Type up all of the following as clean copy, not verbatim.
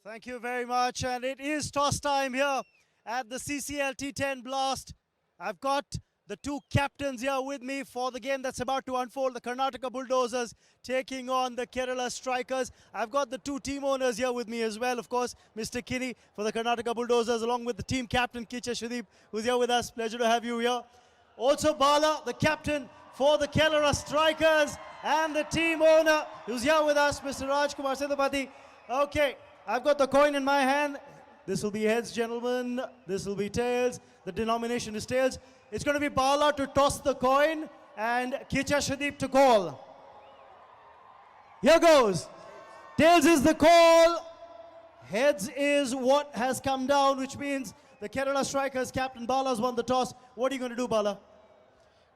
Thank you very much. And it is toss time here at the CCL T10 Blast. I've got the two captains here with me for the game that's about to unfold. The Karnataka Bulldozers taking on the Kerala Strikers. I've got the two team owners here with me as well. Of course, Mr. Kinney for the Karnataka Bulldozers, along with the team captain Kichcha Sudeep, who's here with us. Pleasure to have you here. Also Bala, the captain for the Kerala Strikers, and the team owner who's here with us, Mr. Rajkumar Sithapati. Okay, I've got the coin in my hand. This will be heads, gentlemen. This will be tails. The denomination is tails. It's going to be Bala to toss the coin and Kichcha Sudeep to call. Here goes. Tails is the call. Heads is what has come down, which means the Kerala Strikers captain Bala's won the toss. What are you going to do, Bala?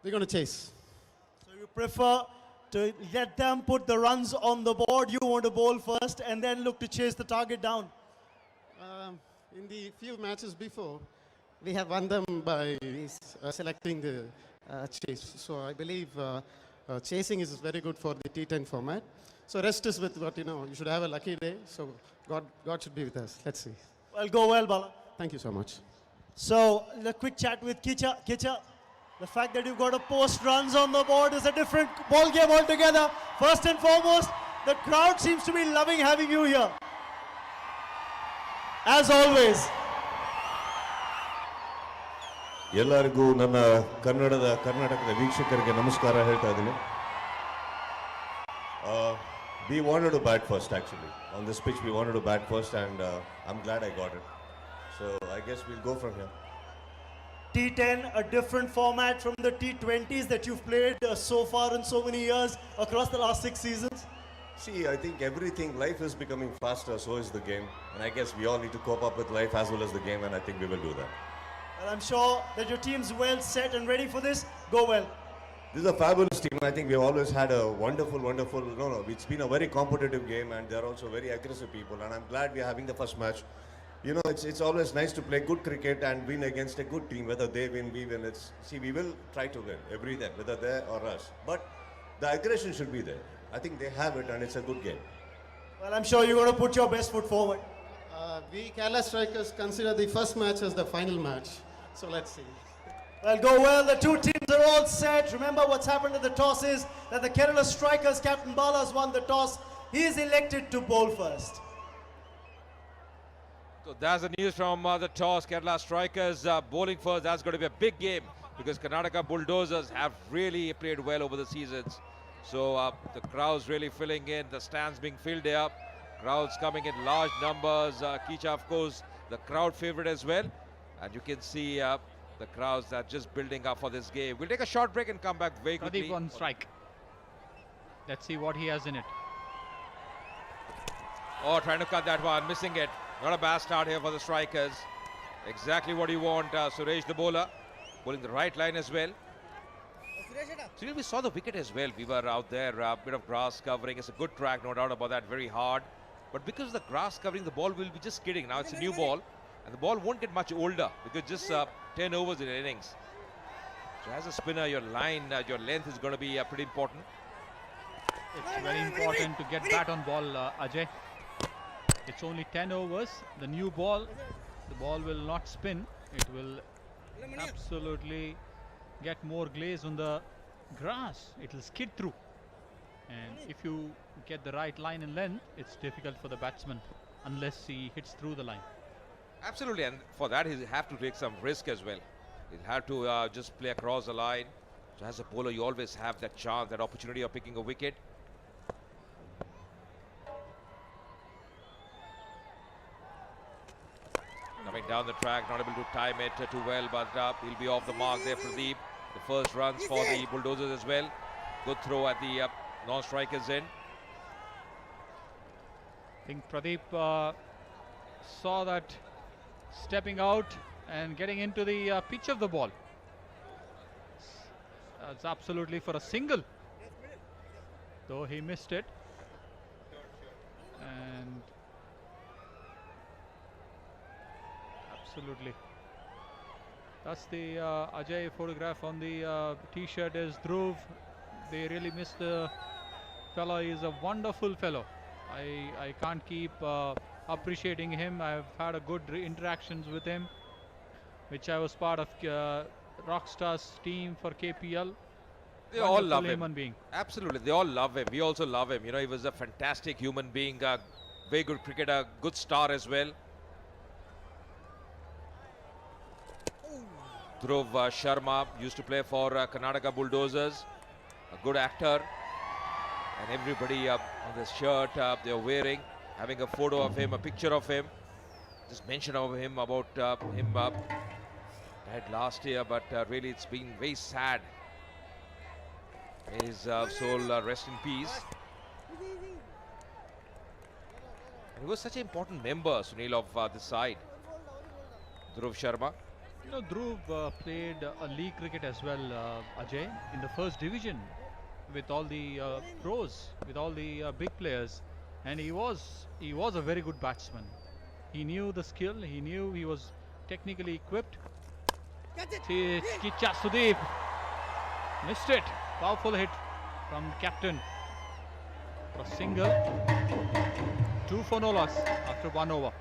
We're going to chase. So you prefer to let them put the runs on the board. You want to bowl first and then look to chase the target down. In the few matches before, we have won them by selecting the chase. So I believe chasing is very good for the T10 format. So rest is with what you know. You should have a lucky day. So God should be with us. Let's see. Well, go well, Bala. Thank you so much. So a quick chat with Kichcha. Kichcha, the fact that you've got to post runs on the board is a different ball game altogether. First and foremost, the crowd seems to be loving having you here. As always. ಎಲ್ಲರಿಗೂ ನನ್ನ ಕರ್ನಾಟಕದ ವೀಕ್ಷಕರಿಗೆ ನಮಸ್ಕಾರ ಹೇಳ್ತಾ ಇದ್ದೀನಿ. We wanted to bat first actually. On this pitch we wanted to bat first and I'm glad I got it. So I guess we'll go from here. T10, a different format from the T20s that you've played so far in so many years across the last 6 seasons. See, I think life is becoming faster, so is the game. And I guess we all need to cope up with life as well as the game, and I think we will do that. And I'm sure that your team's well set and ready for this. Go well. This is a fabulous team. I think we've always had a wonderful, it's been a very competitive game and they're also very aggressive people. And I'm glad we're having the first match. You know, it's always nice to play good cricket and win against a good team. Whether they win, we win. We will try to win every time, whether they or us. But the aggression should be there. I think they have it and it's a good game. Well, I'm sure you're going to put your best foot forward. We Kerala Strikers consider the first match as the final match. So let's see. Well, go well. The two teams are all set. Remember what's happened at the toss is that the Kerala Strikers captain Bala has won the toss. He is elected to bowl first. So that's the news from the toss. Kerala Strikers bowling first. That's going to be a big game because Karnataka Bulldozers have really played well over the seasons. So the crowd's really filling in. The stands being filled up. Crowds coming in large numbers. Kichcha, of course, the crowd favorite as well. And you can see the crowds that are just building up for this game. We'll take a short break and come back very quickly. Pradeep on strike. Let's see what he has in it. Oh, trying to cut that one, missing it. Not a bad start here for the Strikers. Exactly what you want. Suresh the bowler, bowling the right line as well. So we saw the wicket as well. We were out there, a bit of grass covering. It's a good track, no doubt about that, very hard. But because of the grass covering, the ball will be just skidding. Now it's a new ball. And the ball won't get much older because just 10 overs in innings. So as a spinner, your line, your length is going to be pretty important. It's very important to get bat on ball, Ajay. It's only 10 overs. The new ball, the ball will not spin. It will absolutely get more glaze on the grass. It will skid through. And if you get the right line and length, it's difficult for the batsman unless he hits through the line. Absolutely, and for that he'll have to take some risk as well. He'll have to just play across the line. So as a bowler, you always have that chance, that opportunity of picking a wicket. Coming down the track, not able to time it too well, but he'll be off the mark there, Pradeep. The first runs for the Bulldozers as well. Good throw at the non-strikers end. I think Pradeep saw that stepping out and getting into the pitch of the ball. It's absolutely for a single, though he missed it. And absolutely, that's the Ajay photograph on the t-shirt is Dhruv. They really missed the fellow. He is a wonderful fellow. I can't keep appreciating him. I've had a good interactions with him, which I was part of Rockstar's team for KPL. They all love him. Human being. Absolutely, they all love him. We also love him. You know, he was a fantastic human being, a very good cricketer, good star as well. Dhruv Sharma used to play for Karnataka Bulldozers, a good actor. And everybody on this shirt they're wearing, having a photo of him, a picture of him. Just mention of him about him died last year, but really it's been very sad. May his soul rest in peace. And he was such an important member, Sunil, of this side. Dhruv Sharma. You know, Dhruv played a league cricket as well, Ajay, in the first division with all the pros, with all the big players, and he was a very good batsman. He knew the skill, he knew he was technically equipped. See, Kichcha, Sudeep missed it. Powerful hit from captain for a single. 2 for no loss after 1 over.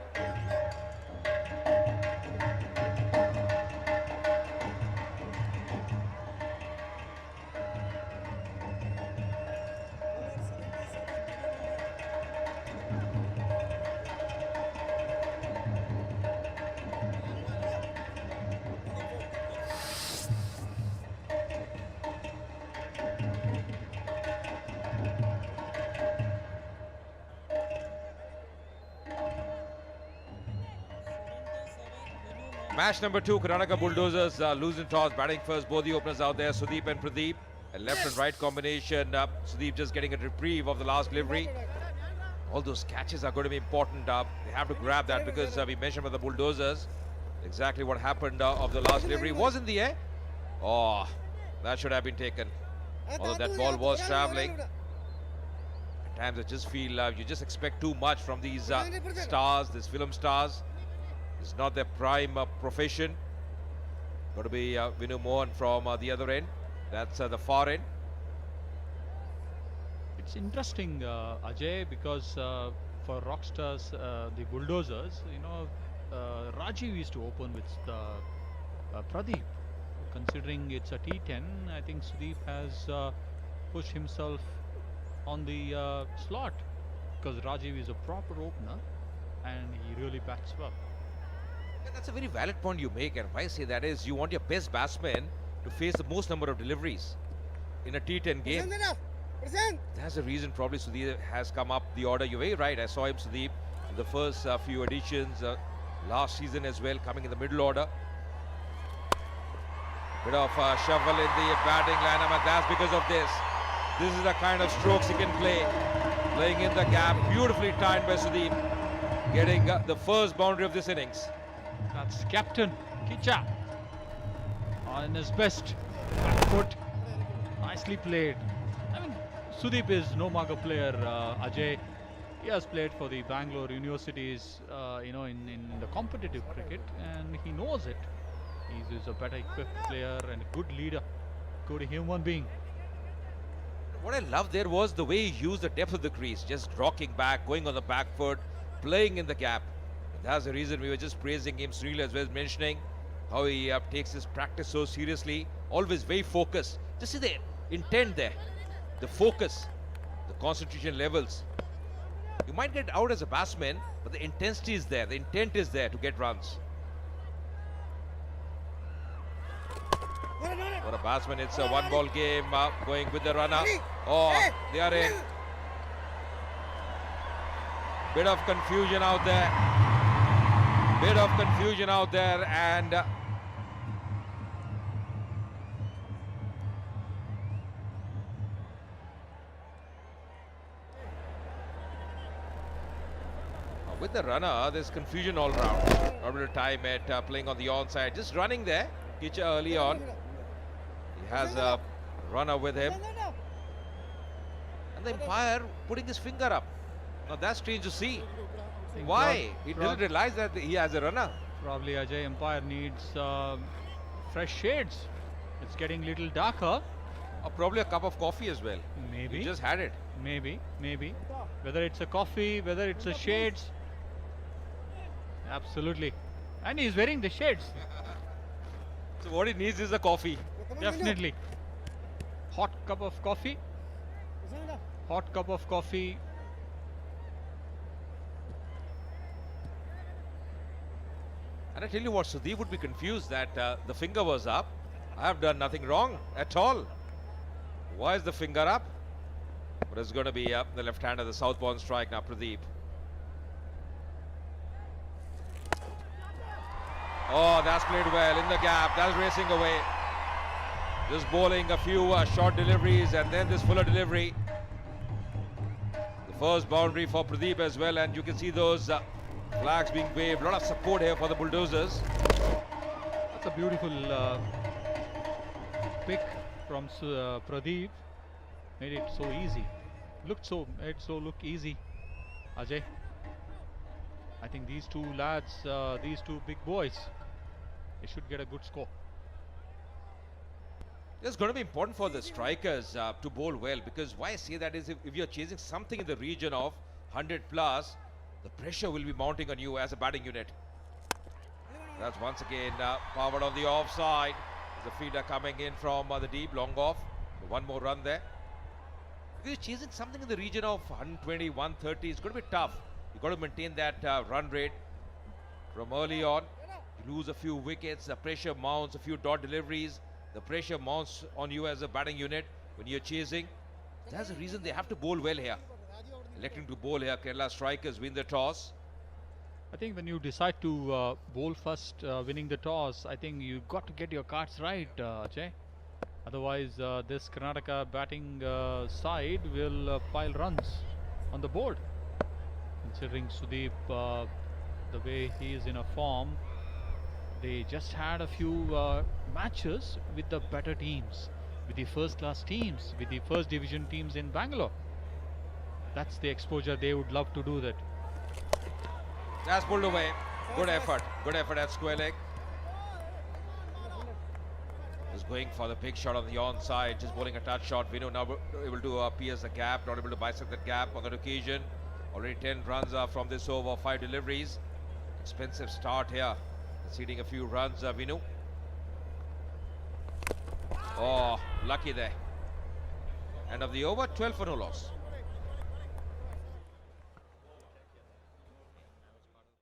Match number 2, Karnataka Bulldozers losing toss, batting first. Both the openers out there, Sudeep and Pradeep. A left and right combination. Sudeep just getting a reprieve of the last delivery. All those catches are going to be important. They have to grab that because we mentioned about the Bulldozers. Exactly what happened of the last delivery was in the air. Oh, that should have been taken. Although that ball was traveling. At times I just feel you just expect too much from these stars, these film stars. It's not their prime profession. Got to be Vinu Mohan from the other end. That's the far end. It's interesting, Ajay, because for Rockstars, the Bulldozers, you know, Rajiv used to open with Pradeep. Considering it's a T10, I think Sudeep has pushed himself on the slot because Rajiv is a proper opener and he really bats well. Yeah, that's a very valid point you make, and why I say that is you want your best batsman to face the most number of deliveries in a T10 game. That's the reason probably Sudeep has come up the order. You're very right. I saw him, Sudeep, in the first few editions last season as well, coming in the middle order. Bit of shovel in the batting lineup, and that's because of this. This is the kind of strokes he can play. Playing in the gap, beautifully timed by Sudeep, getting the first boundary of this innings. That's captain Kichcha on his best back foot. Nicely played. I mean, Sudeep is no mugger player, Ajay. He has played for the Bangalore Universities, you know, in the competitive cricket, and he knows it. He's a better equipped player and a good leader, good human being. What I loved there was the way he used the depth of the crease, just rocking back, going on the back foot, playing in the gap. That's the reason we were just praising him. Sunil as well as mentioning how he takes his practice so seriously, always very focused. Just see the intent there, the focus, the concentration levels. You might get out as a batsman, but the intensity is there, the intent is there to get runs. For a batsman, it's a one-ball game, going with the runner. Oh, they are in. Bit of confusion out there. Bit of confusion out there, and with the runner, there's confusion all round. Not able to time it, playing on the onside, just running there. Kichcha early on. He has a runner with him. And the umpire putting his finger up. Now that's strange to see. Why? He doesn't realize that he has a runner. Probably Ajay, umpire needs fresh shades. It's getting a little darker. Or probably a cup of coffee as well. Maybe. He just had it. Maybe. Whether it's a coffee, whether it's a shades, Absolutely. And he's wearing the shades. So what he needs is a coffee. Definitely. Hot cup of coffee. Hot cup of coffee. And I tell you what, Sudeep would be confused that the finger was up. I have done nothing wrong at all. Why is the finger up? But it's going to be up the left hand of the southpaw strike now, Pradeep. Oh, that's played well in the gap. That's racing away. Just bowling a few short deliveries and then this fuller delivery. The first boundary for Pradeep as well, and you can see those flags being waved. A lot of support here for the Bulldozers. That's a beautiful pick from Pradeep. Made it so easy. Look easy, Ajay. I think these two lads, these two big boys, they should get a good score. It's going to be important for the strikers to bowl well, because why I say that is if you're chasing something in the region of 100 plus, the pressure will be mounting on you as a batting unit. That's once again powered on the offside. There's a fielder coming in from the deep, long off. So one more run there. If you're chasing something in the region of 120, 130, it's going to be tough. You've got to maintain that run rate from early on. You lose a few wickets, the pressure mounts, a few dot deliveries. The pressure mounts on you as a batting unit when you're chasing. That's the reason they have to bowl well here. Electing to bowl here, Kerala strikers win the toss. I think when you decide to bowl first, winning the toss, I think you've got to get your cards right, Ajay. Otherwise, this Karnataka batting side will pile runs on the board. Considering Sudeep, the way he is in a form, they just had a few matches with the better teams, with the first class teams, with the first division teams in Bangalore. That's the exposure they would love to do that. That's pulled away. Good effort. Good effort at square leg. Just going for the big shot on the onside, just bowling a touch shot. Vinu now able to pierce the gap, not able to bisect that gap on that occasion. Already 10 runs from this over, 5 deliveries. Expensive start here. Conceding a few runs, Vinu. Oh, lucky there. End of the over, 12 for no loss.